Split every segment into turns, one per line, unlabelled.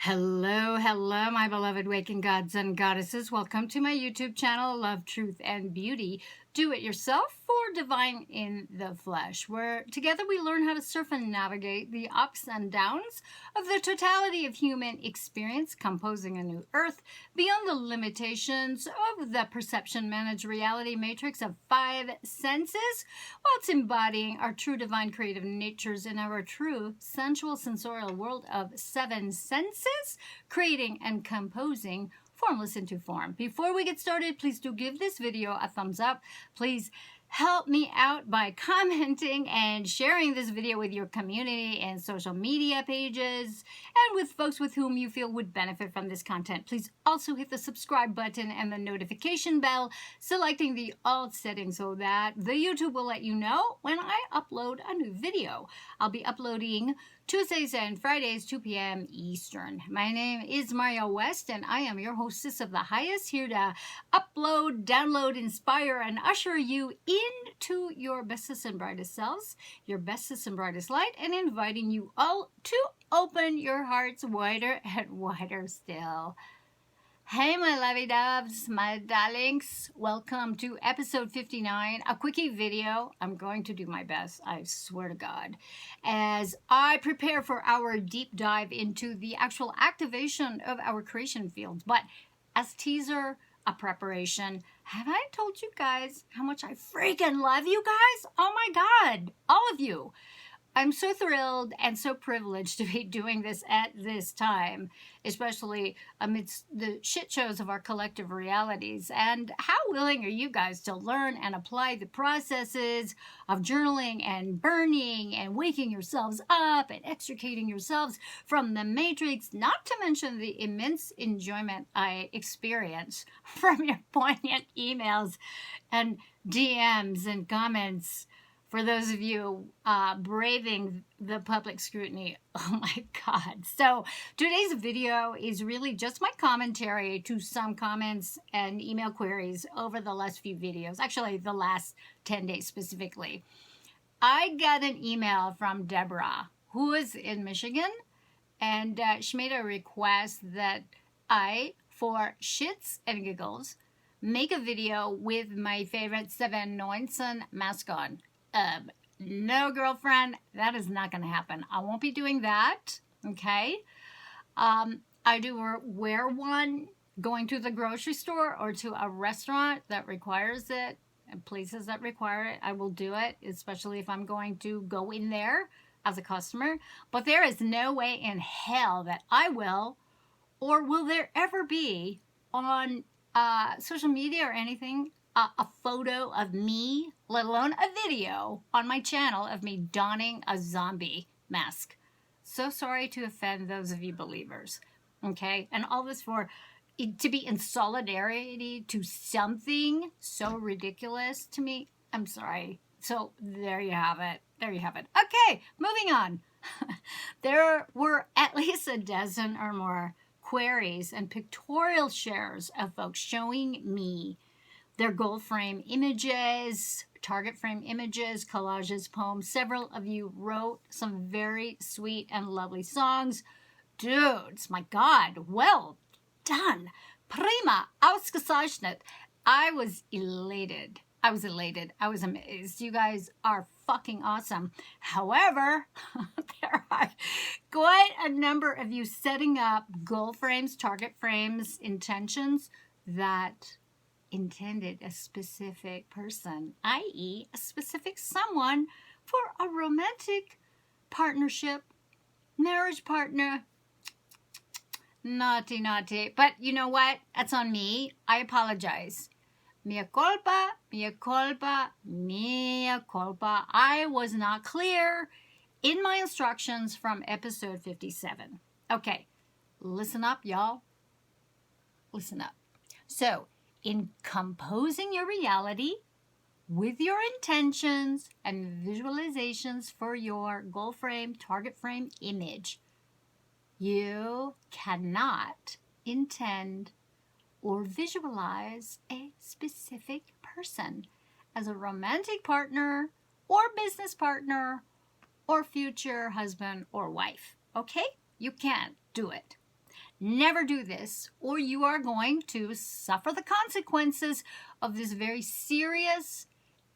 Hello, hello, my beloved waking gods and goddesses. Welcome to my YouTube channel, Love, Truth, and Beauty. Do it yourself for divine in the flesh, where together we learn how to surf and navigate the ups and downs of the totality of human experience, composing a new earth beyond the limitations of the perception managed reality matrix of 5 senses, whilst embodying our true divine creative natures in our true sensual sensorial world of 7 senses, creating and composing formless into form. Before we get started, please do give this video a thumbs up. Please help me out by commenting and sharing this video with your community and social media pages and with folks with whom you feel would benefit from this content. Please also hit the subscribe button and the notification bell, selecting the all settings so that the YouTube will let you know when I upload a new video. I'll be uploading Tuesdays and Fridays, 2 p.m. Eastern. My name is Maria West, and I am your hostess of the highest, here to upload, download, inspire, and usher you into your bestest and brightest selves, your bestest and brightest light, and inviting you all to open your hearts wider and wider still. Hey, my lovey doves, my darlings, welcome to episode 59, a quickie video. I'm going to do my best, I swear to God, as I prepare for our deep dive into the actual activation of our creation fields. But as teaser, a preparation, have I told you guys how much I freaking love you guys? Oh my God, all of you. I'm so thrilled and so privileged to be doing this at this time, especially amidst the shit shows of our collective realities. And how willing are you guys to learn and apply the processes of journaling and burning and waking yourselves up and extricating yourselves from the matrix, not to mention the immense enjoyment I experience from your poignant emails and DMs and comments. For those of you braving the public scrutiny, oh my God. So today's video is really just my commentary to some comments and email queries over the last few videos, actually the last 10 days specifically. I got an email from Deborah, who is in Michigan, and she made a request that I, for shits and giggles, make a video with my favorite 7-19 mask on. No, girlfriend, that is not going to happen. I won't be doing that, okay? I do wear one going to the grocery store or to a restaurant that requires it, and places that require it. I will do it, especially if I'm going to go in there as a customer. But there is no way in hell that I will, or will there ever be on social media or anything, a photo of me, let alone a video on my channel of me donning a zombie mask. So sorry to offend those of you believers, okay? And all this for to be in solidarity to something so ridiculous to me. I'm sorry. So there you have it. There you have it. Okay, moving on. There were at least a dozen or more queries and pictorial shares of folks showing me their gold frame images, target frame images, collages, poems. Several of you wrote some very sweet and lovely songs. Dudes, my God, well done. Prima, ausgezeichnet. I was elated. I was amazed. You guys are fucking awesome. However, there are quite a number of you setting up goal frames, target frames, intentions that intended a specific person, i.e. a specific someone for a romantic partnership, marriage partner. Naughty, naughty. But you know what? That's on me. I apologize. Mea culpa, mea culpa, mea culpa. I was not clear in my instructions from episode 57. Okay, listen up, y'all. Listen up. So, in composing your reality with your intentions and visualizations for your goal frame, target frame image, you cannot intend or visualize a specific person as a romantic partner or business partner or future husband or wife. Okay? You can't do it. Never do this, or you are going to suffer the consequences of this very serious,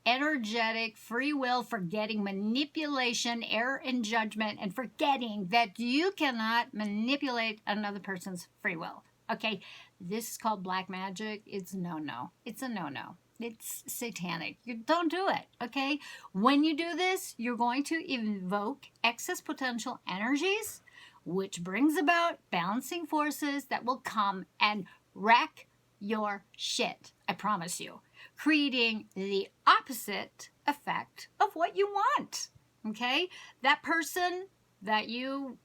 energetic, free will forgetting, manipulation, error in judgment, and forgetting that you cannot manipulate another person's free will. Okay, this is called black magic. It's no-no. It's a no-no. It's satanic. You don't do it, okay? When you do this, you're going to invoke excess potential energies, which brings about balancing forces that will come and wreck your shit, I promise you, creating the opposite effect of what you want, okay? That person that you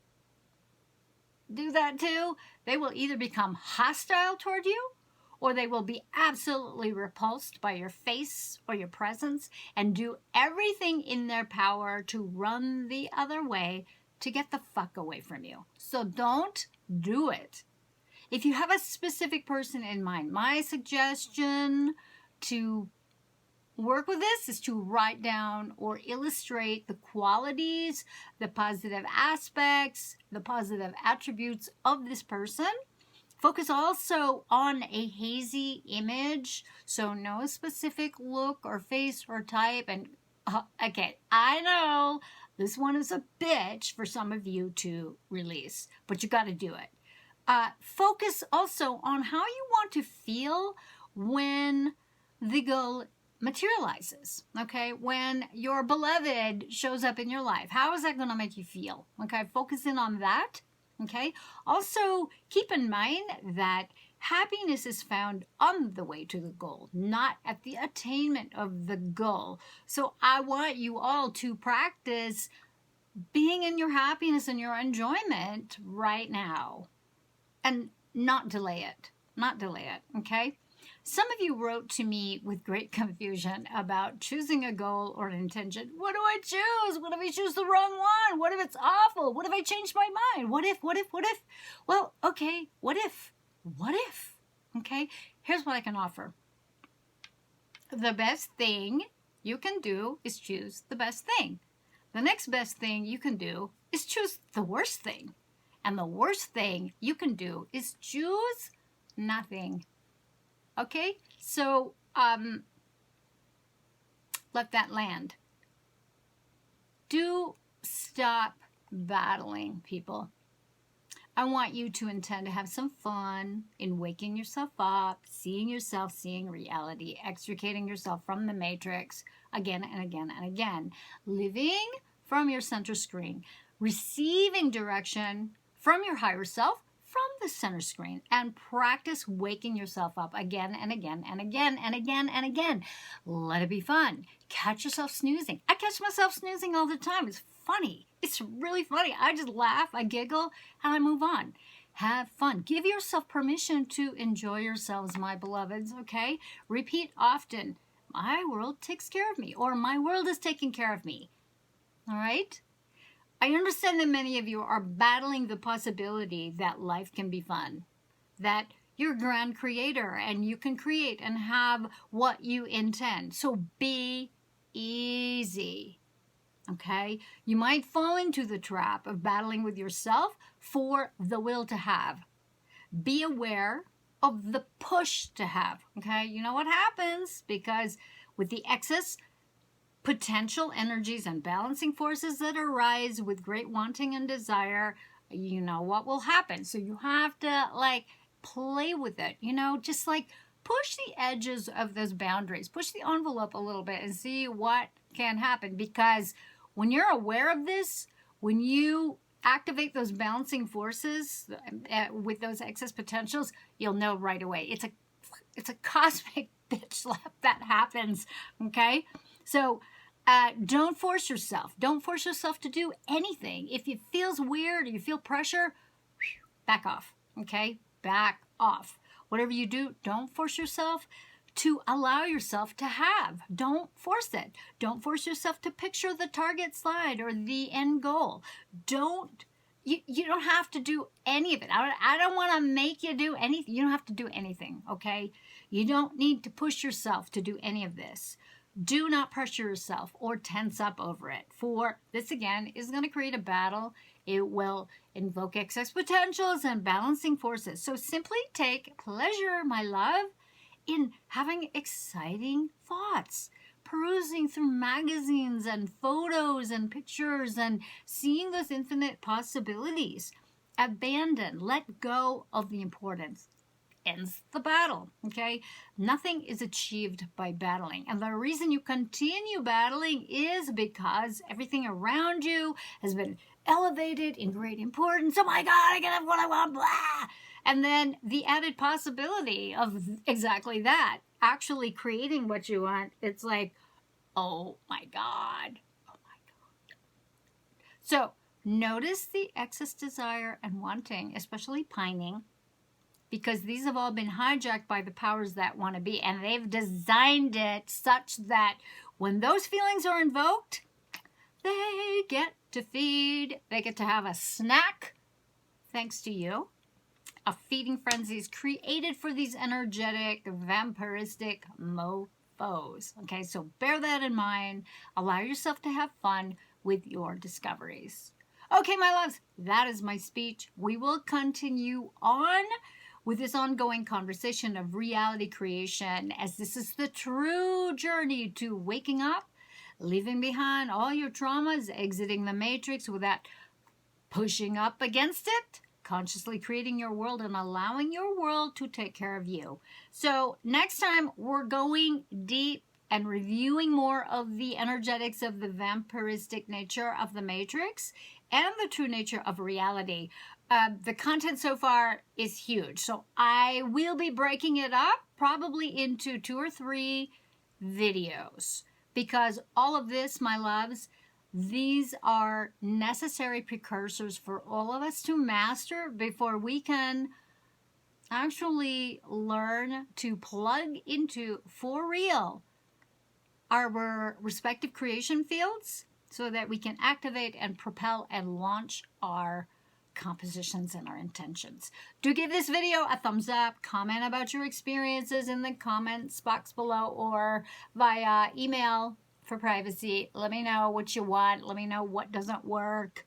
do that to, they will either become hostile toward you, or they will be absolutely repulsed by your face or your presence and do everything in their power to run the other way to get the fuck away from you. So don't do it. If you have a specific person in mind, my suggestion to work with this is to write down or illustrate the qualities, the positive aspects, the positive attributes of this person. Focus also on a hazy image, so no specific look or face or type. And okay, I know this one is a bitch for some of you to release, but you got to do it. Focus also on how you want to feel when the goal materializes, okay? When your beloved shows up in your life, how is that going to make you feel? Okay, focus in on that. Okay. Also, keep in mind that happiness is found on the way to the goal, not at the attainment of the goal. So I want you all to practice being in your happiness and your enjoyment right now and not delay it. Not delay it. Okay. Some of you wrote to me with great confusion about choosing a goal or an intention. What do I choose? What if I choose the wrong one? What if it's awful? What if I change my mind? What if? Well, okay, what if? Okay, here's what I can offer. The best thing you can do is choose the best thing. The next best thing you can do is choose the worst thing. And the worst thing you can do is choose nothing. Okay, so let that land. Do stop battling, people. I want you to intend to have some fun in waking yourself up, seeing reality, extricating yourself from the matrix again and again and again, living from your center screen, receiving direction from your higher self, from the center screen, and practice waking yourself up again and again and again and again and again. Let it be fun. Catch yourself snoozing. I catch myself snoozing all the time. It's funny. It's really funny. I just laugh, I giggle, and I move on. Have fun. Give yourself permission to enjoy yourselves, my beloveds, okay? Repeat often, my world takes care of me, or my world is taking care of me. All right? I understand that many of you are battling the possibility that life can be fun, that you're a grand creator and you can create and have what you intend. So be easy, okay? You might fall into the trap of battling with yourself for the will to have. Be aware of the push to have, okay? You know what happens because with the excess potential energies and balancing forces that arise with great wanting and desire, you know what will happen. So you have to play with it, just push the edges of those boundaries, push the envelope a little bit and see what can happen. Because when you're aware of this, when you activate those balancing forces with those excess potentials, you'll know right away. It's a cosmic bitch slap that happens, okay? So don't force yourself. Don't force yourself to do anything. If it feels weird or you feel pressure, back off, okay? Back off. Whatever you do, don't force yourself to allow yourself to have. Don't force it. Don't force yourself to picture the target slide or the end goal. You don't have to do any of it. I don't want to make you do anything. You don't have to do anything, okay? You don't need to push yourself to do any of this. Do not pressure yourself or tense up over it. For this, again, is going to create a battle It will invoke excess potentials and balancing forces. So simply take pleasure, my love, in having exciting thoughts, perusing through magazines and photos and pictures and seeing those infinite possibilities. Abandon, let go of the importance. Ends the battle, okay? Nothing is achieved by battling. And the reason you continue battling is because everything around you has been elevated in great importance. Oh my God, I can have what I want, blah! And then the added possibility of exactly that, actually creating what you want, it's like, oh my God, oh my God. So notice the excess desire and wanting, especially pining, because these have all been hijacked by the powers that want to be, and they've designed it such that when those feelings are invoked, they get to feed, they get to have a snack, thanks to you. A feeding frenzy is created for these energetic, vampiristic mofos. Okay, so bear that in mind. Allow yourself to have fun with your discoveries. Okay, my loves, that is my speech. We will continue on with this ongoing conversation of reality creation, as this is the true journey to waking up, leaving behind all your traumas, exiting the matrix without pushing up against it, consciously creating your world and allowing your world to take care of you. So next time we're going deep and reviewing more of the energetics of the vampiristic nature of the matrix and the true nature of reality. The content so far is huge, so I will be breaking it up probably into 2 or 3 videos, because all of this, my loves, these are necessary precursors for all of us to master before we can actually learn to plug into, for real, our respective creation fields so that we can activate and propel and launch our compositions and our intentions. Do give this video a thumbs up, comment about your experiences in the comments box below or via email for privacy. Let me know what you want. Let me know what doesn't work.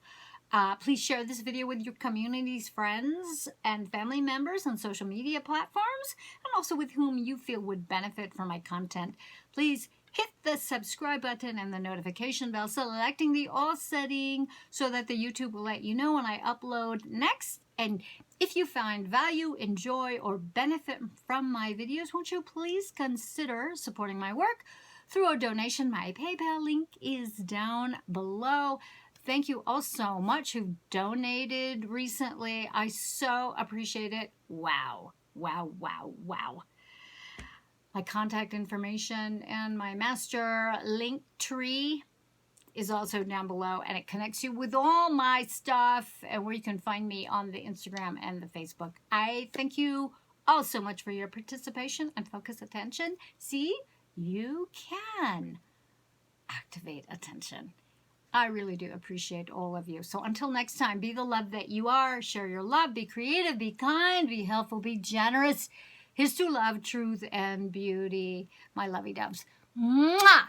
Please share this video with your community's friends and family members on social media platforms, and also with whom you feel would benefit from my content. Please hit the subscribe button and the notification bell, selecting the all setting so that the YouTube will let you know when I upload next. And if you find value, enjoy, or benefit from my videos, won't you please consider supporting my work through a donation? My PayPal link is down below. Thank you all so much who've donated recently. I so appreciate it. Wow, wow, wow, wow. My contact information and my master link tree is also down below, and it connects you with all my stuff and where you can find me on the Instagram and the Facebook. I thank you all so much for your participation and focused attention. See, you can activate attention. I really do appreciate all of you. So until next time, be the love that you are. Share your love. Be creative. Be kind. Be helpful. Be generous. Here's to love, truth, and beauty. My lovey doves. Mwah!